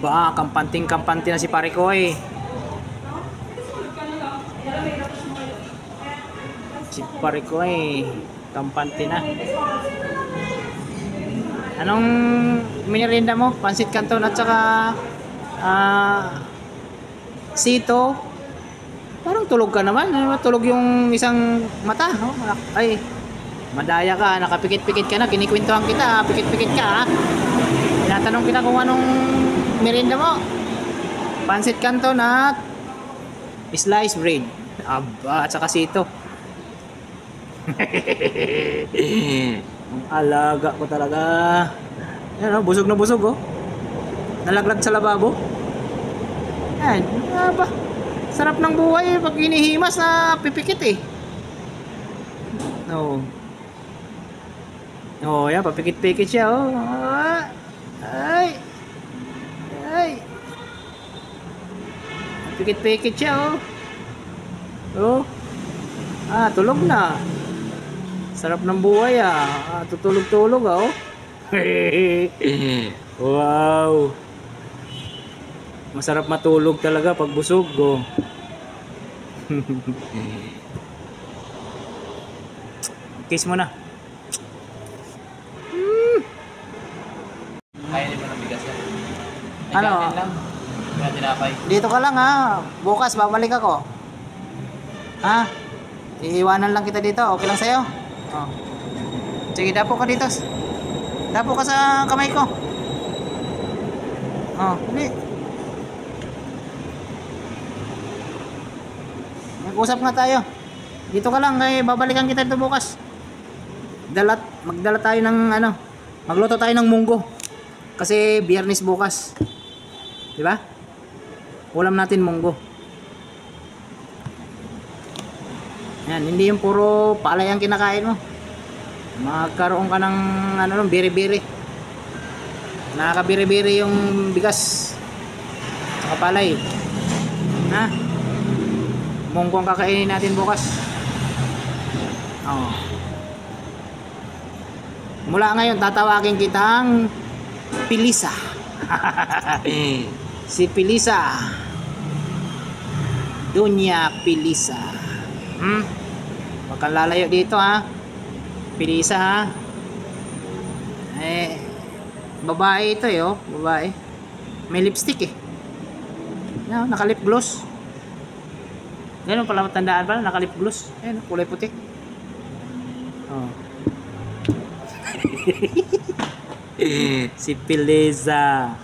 Aba, kampanting-kampante na si pare ko eh. Si pare ko eh, kampante na. Anong merienda mo? Pansit Canton at saka sito. Parang tulog ka naman. Tulog yung isang mata. Oh. Ay, madaya ka. Nakapikit-pikit ka na. Kinikwentuhan kita. Pikit-pikit ka ha. Tinatanong kita kung anong merienda mo. Pansit Canton at sliced bread. Aba, at saka sito. Ang alaga ko talaga. Yan oh, busog na busog oh. Nalaglag sa lababo. Yan, aba. Sarap ng buhay pag inihimas na pipikit eh. Oh. Oh, yan, papikit-pikit siya oh. Ay. Ay. Pikit-pikit siya oh. Oh. Ah, tulog na. Sarap ng buhay ah. Tutulog-tulog ah oh. Wow. Masarap matulog talaga pag busog oh. Kiss mo na. Kaya din mo ng bigas yan. Ano? Lang. Kaya tinapay. Dito ka lang ha. Bukas babalik ako. Ha? Iiwanan lang kita dito. Okay lang sa'yo? Oh. Sige, dapo ka dito. Dapo ka sa kamay ko. Oh, hindi. Mag-usap nga tayo. Dito ka lang, kaya babalikan kita dito bukas. Magdala tayo ng ano. Magluto tayo ng munggo. Kasi Biyernes bukas. 'Di ba? Ulam natin munggo. Yan, hindi yung puro palay ang kinakain mo. Magkaroon ka ng ano, biri-biri. Nakakabiri-biri yung bigas. Saka palay. Ha? Munggo ang kakainin natin bukas. Oh. Mula ngayon tatawagin kitang Pilisa. Si Pilisa. Dunya Pilisa. Huwag kang lalayo dito ha. Pilisa ha. Eh, babae ito eh oh. Babae. May lipstick eh. No, naka-lip gloss. Ganun pala matandaan pala. Naka-lip gloss. Ayan, kulay puti. Oh. Si Pilisa.